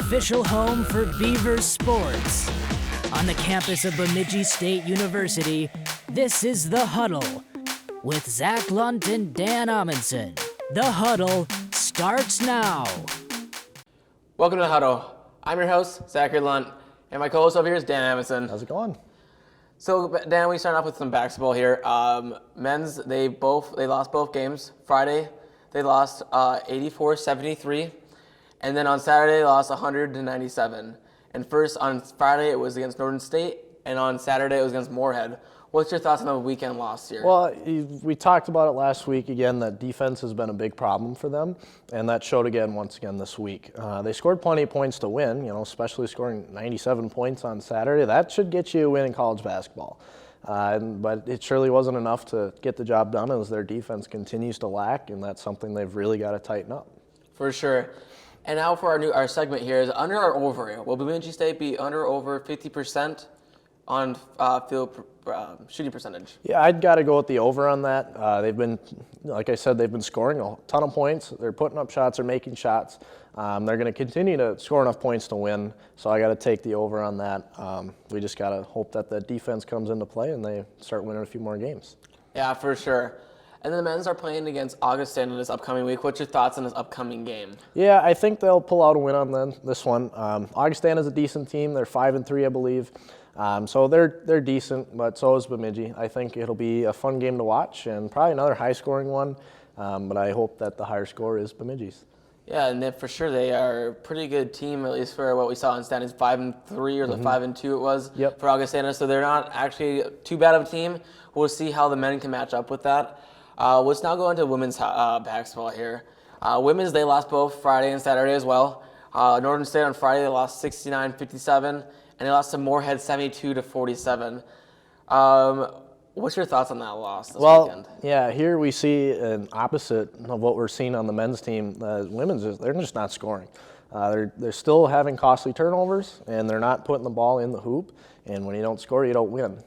official home for Beaver sports. On the campus of Bemidji State University, this is The Huddle with Zach Lunt and Dan Amundsen. The Huddle starts now. Welcome to The Huddle. I'm your host, Zachary Lunt, and my co-host over here is Dan Amundsen. How's it going? So, Dan, we start off with some basketball here. Men's, they lost both games. Friday, they lost 84-73, and then on Saturday, they lost 100-97. And first, on Friday, it was against Northern State, and on Saturday, it was against Moorhead. What's your thoughts on the weekend loss here? Well, we talked about it last week again, that defense has been a big problem for them, and that showed once again this week. They scored plenty of points to win, especially scoring 97 points on Saturday. That should get you a win in college basketball. But it surely wasn't enough to get the job done as their defense continues to lack, and that's something they've really got to tighten up. For sure. And now for our segment here is under or over. Will Bemidji State be under or over 50% on field shooting percentage? Yeah, I'd got to go with the over on that. They've been, like I said, they've been scoring a ton of points. They're putting up shots, they're making shots. They're going to continue to score enough points to win, so I got to take the over on that. We just got to hope that the defense comes into play and they start winning a few more games. Yeah, for sure. And then the men's are playing against Augustana this upcoming week. What's your thoughts on this upcoming game? Yeah, I think they'll pull out a win on this one. Augustana's a decent team. They're 5-3, I believe. So they're decent, but so is Bemidji. I think it'll be a fun game to watch and probably another high-scoring one. But I hope that the higher score is Bemidji's. Yeah, and for sure they are a pretty good team, at least for what we saw in standings, 5-3 or 5-2 it was for Augustana. So they're not actually too bad of a team. We'll see how the men can match up with that. Let's now go into women's basketball here. Women's, they lost both Friday and Saturday as well. Northern State on Friday, they lost 69-57, and they lost to Moorhead 72-47. What's your thoughts on that loss this weekend? Yeah, here we see an opposite of what we're seeing on the men's team. Women's, they're just not scoring. They're still having costly turnovers, and they're not putting the ball in the hoop. And when you don't score, you don't win.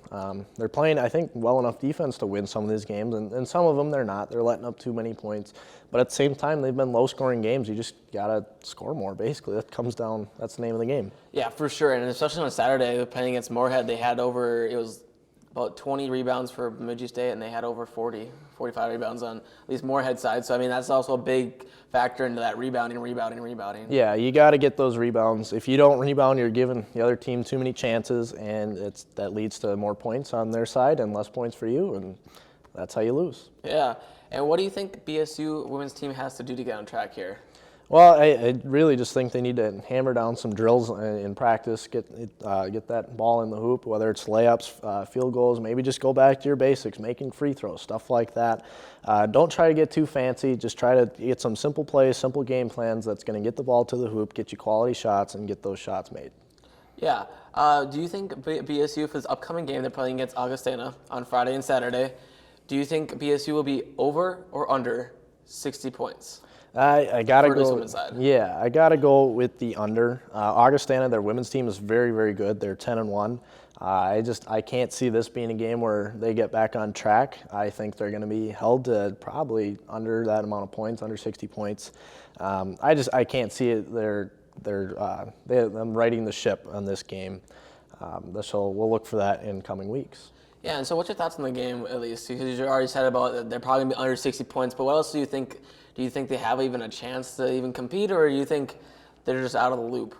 They're playing, I think, well enough defense to win some of these games, and some of them they're not. They're letting up too many points. But at the same time, they've been low-scoring games. You just got to score more, basically. That's the name of the game. Yeah, for sure. And especially on Saturday, playing against Moorhead, they had about 20 rebounds for Bemidji State, and they had over 45 rebounds on at least Moorhead side. So, I mean, that's also a big factor into that rebounding. Yeah, you got to get those rebounds. If you don't rebound, you're giving the other team too many chances, and that leads to more points on their side and less points for you, and that's how you lose. Yeah. And what do you think BSU women's team has to do to get on track here? Well, I really just think they need to hammer down some drills in practice, get that ball in the hoop, whether it's layups, field goals, maybe just go back to your basics, making free throws, stuff like that. Don't try to get too fancy. Just try to get some simple plays, simple game plans that's going to get the ball to the hoop, get you quality shots, and get those shots made. Yeah. Do you think BSU, for this upcoming game, they're playing against Augustana on Friday and Saturday, do you think BSU will be over or under 60 points? I gotta go. Side. Yeah, I gotta go with the under. Augustana, their women's team is very, very good. They're 10-1. I can't see this being a game where they get back on track. I think they're going to be held to probably under that amount of points, under 60 points. I can't see it. Them righting the ship on this game. So we'll look for that in coming weeks. Yeah, and so what's your thoughts on the game, at least? Because you already said about that they're probably going to be under 60 points, but what else do you think? Do you think they have even a chance to even compete, or do you think they're just out of the loop?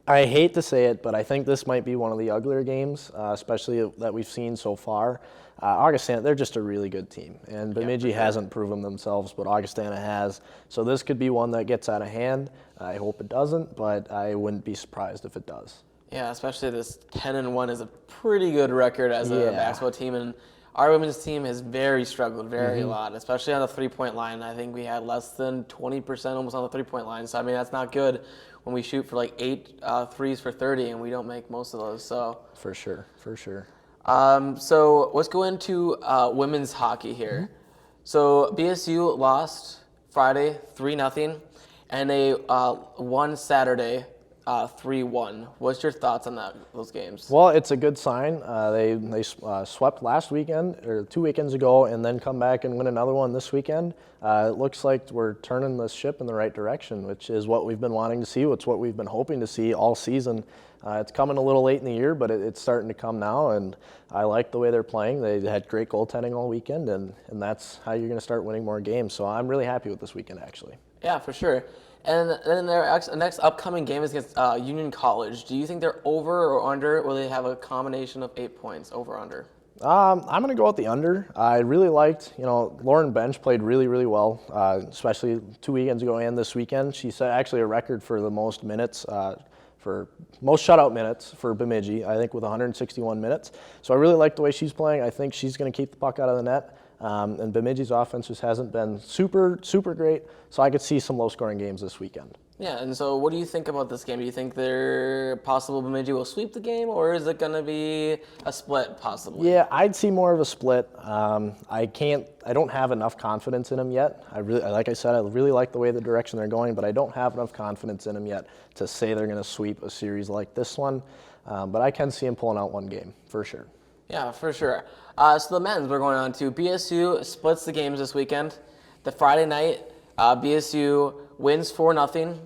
I hate to say it, but I think this might be one of the uglier games, especially that we've seen so far. Augustana, they're just a really good team, and Bemidji hasn't proven themselves, but Augustana has. So this could be one that gets out of hand. I hope it doesn't, but I wouldn't be surprised if it does. Yeah, especially this 10-1 is a pretty good record as a basketball team, and our women's team has struggled a lot, especially on the three-point line. I think we had less than 20% almost on the three-point line. So, I mean, that's not good when we shoot for like 8 threes for 30 and we don't make most of those. So For sure. So let's go into women's hockey here. So BSU lost Friday 3-0, and they won Saturday 3-1. What's your thoughts on those games? Well, it's a good sign. They swept last weekend or 2 weekends ago, and then come back and win another one this weekend. It looks like we're turning the ship in the right direction, which is what we've been wanting to see. It's what we've been hoping to see all season. It's coming a little late in the year, but it's starting to come now, and I like the way they're playing. They had great goaltending all weekend, and that's how you're going to start winning more games. So I'm really happy with this weekend, actually. Yeah, for sure. And then their next upcoming game is against Union College. Do you think they're over or under? Will they have a combination of 8 points, over or under? I'm going to go with the under. I really liked, Lauren Bench played really, really well, especially 2 weekends ago and this weekend. She set actually a record for the most minutes, for most shutout minutes for Bemidji, I think with 161 minutes. So I really like the way she's playing. I think she's going to keep the puck out of the net. And Bemidji's offense just hasn't been super, super great, so I could see some low-scoring games this weekend. Yeah, and so what do you think about this game? Do you think they're possible Bemidji will sweep the game, or is it going to be a split possibly? Yeah, I'd see more of a split. I don't have enough confidence in them yet. Like I said, I really like the way the direction they're going, but I don't have enough confidence in them yet to say they're going to sweep a series like this one. But I can see them pulling out one game, for sure. Yeah, for sure. So the men's, we're going on to BSU splits the games this weekend. The Friday night, BSU wins 4-0, and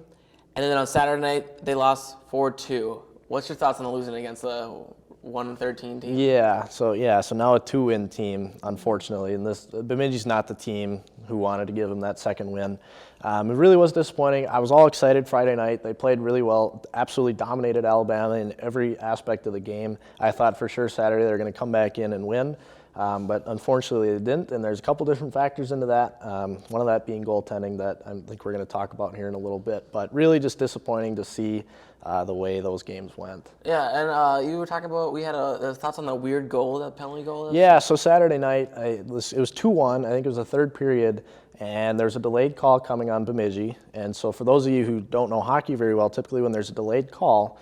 then on Saturday night they lost 4-2. What's your thoughts on the losing against the 1-13 team? Yeah, so now a 2-win team, unfortunately, and Bemidji's not the team who wanted to give them that second win. It really was disappointing. I was all excited Friday night. They played really well, absolutely dominated Alabama in every aspect of the game. I thought for sure Saturday they were going to come back in and win, but unfortunately they didn't, and there's a couple different factors into that, one of that being goaltending that I think we're going to talk about here in a little bit, but really just disappointing to see the way those games went. Yeah, and you were talking about, we had thoughts on the weird goal, that penalty goal? Yeah, so Saturday night, it was 2-1. I think it was the third period, and there's a delayed call coming on Bemidji. And so for those of you who don't know hockey very well, typically when there's a delayed call,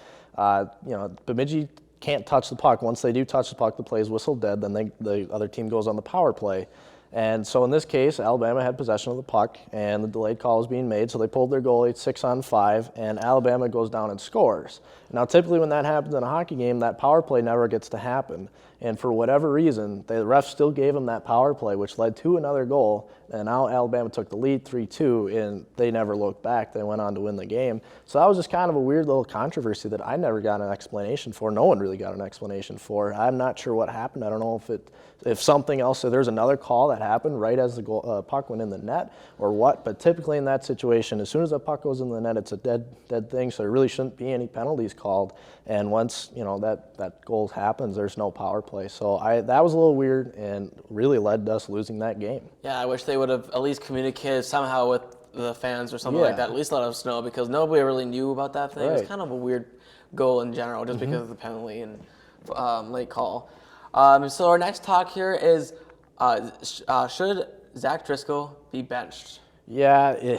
Bemidji can't touch the puck. Once they do touch the puck, the play is whistled dead, then the other team goes on the power play. And so in this case, Alabama had possession of the puck, and the delayed call was being made, so they pulled their goalie 6-on-5, and Alabama goes down and scores. Now, typically when that happens in a hockey game, that power play never gets to happen. And for whatever reason, the ref still gave them that power play, which led to another goal, and now Alabama took the lead 3-2, and they never looked back. They went on to win the game. So that was just kind of a weird little controversy that I never got an explanation for. No one really got an explanation for. I'm not sure what happened. I don't know if something else, so there's another call that happened right as the puck went in the net or what, but typically in that situation, as soon as the puck goes in the net, it's a dead thing, so there really shouldn't be any penalties called, and once that goal happens, there's no power play. So that was a little weird and really led to us losing that game. Yeah, I wish they would have at least communicated somehow with the fans or something like that, at least let us know, because nobody really knew about that thing. Right. It was kind of a weird goal in general, just because of the penalty and late call. So our next talk here is, should Zach Driscoll be benched? Yeah,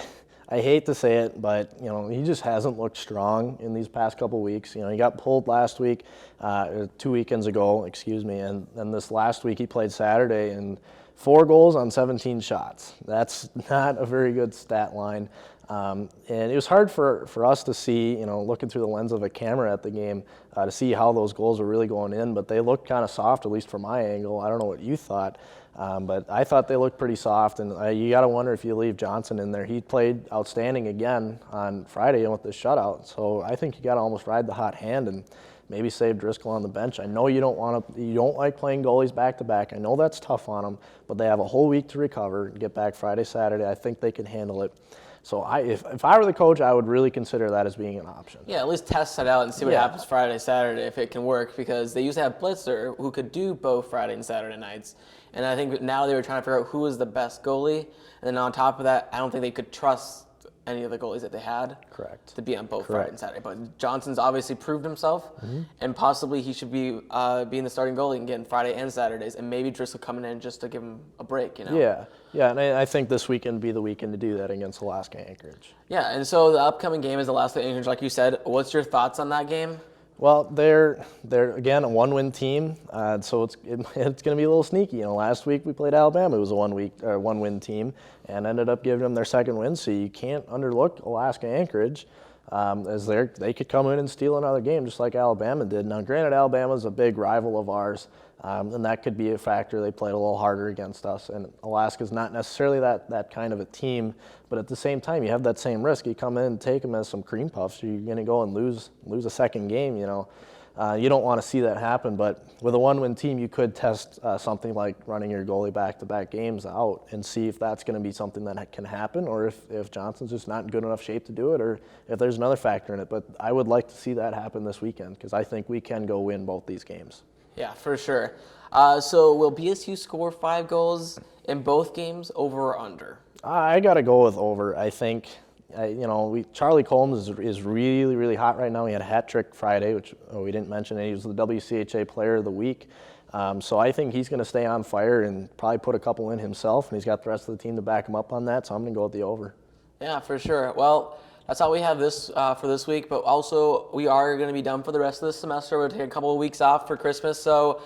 I hate to say it, but he just hasn't looked strong in these past couple weeks. He got pulled last week, 2 weekends ago, and then this last week he played Saturday and 4 goals on 17 shots. That's not a very good stat line. And it was hard for us to see, looking through the lens of a camera at the game, to see how those goals were really going in, but they looked kind of soft, at least from my angle. I don't know what you thought, but I thought they looked pretty soft, and you got to wonder if you leave Johnson in there. He played outstanding again on Friday with the shutout, so I think you got to almost ride the hot hand and maybe save Driscoll on the bench. I know you don't like playing goalies back-to-back. I know that's tough on them, but they have a whole week to recover and get back Friday, Saturday. I think they can handle it. So if I were the coach, I would really consider that as being an option. Yeah, at least test it out and see what happens Friday, Saturday, if it can work, because they used to have Blitzer who could do both Friday and Saturday nights. And I think now they were trying to figure out who was the best goalie. And then on top of that, I don't think they could trust any of the goalies that they had. Correct. To be on both Friday and Saturday. But Johnson's obviously proved himself, and possibly he should be being the starting goalie again Friday and Saturdays, and maybe Driscoll coming in just to give him a break, Yeah, and I think this weekend would be the weekend to do that against Alaska Anchorage. Yeah, and so the upcoming game is Alaska Anchorage, like you said. What's your thoughts on that game? Well, they're again a one-win team, so it's going to be a little sneaky. Last week we played Alabama; it was a one-win team, and ended up giving them their second win. So you can't underlook Alaska Anchorage. as they could come in and steal another game just like Alabama did. Now, granted, Alabama's a big rival of ours, and that could be a factor. They played a little harder against us, and Alaska's not necessarily that kind of a team, but at the same time, you have that same risk. You come in and take them as some cream puffs, you're going to go and lose a second game, you know. You don't want to see that happen, but with a one-win team, you could test something like running your goalie back-to-back games out and see if that's going to be something that can happen, or if Johnson's just not in good enough shape to do it, or if there's another factor in it. But I would like to see that happen this weekend because I think we can go win both these games. Yeah, for sure. So will BSU score 5 goals in both games, over or under? I got to go with over. I think. Charlie Combs is really, really hot right now. He had a hat trick Friday, which we didn't mention. He was the WCHA Player of the Week. So I think he's going to stay on fire and probably put a couple in himself, and he's got the rest of the team to back him up on that. So I'm going to go with the over. Yeah, for sure. Well, that's all we have for this week. But also, we are going to be done for the rest of the semester. We'll take a couple of weeks off for Christmas. So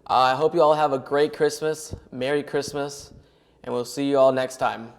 I hope you all have a great Christmas. Merry Christmas. And we'll see you all next time.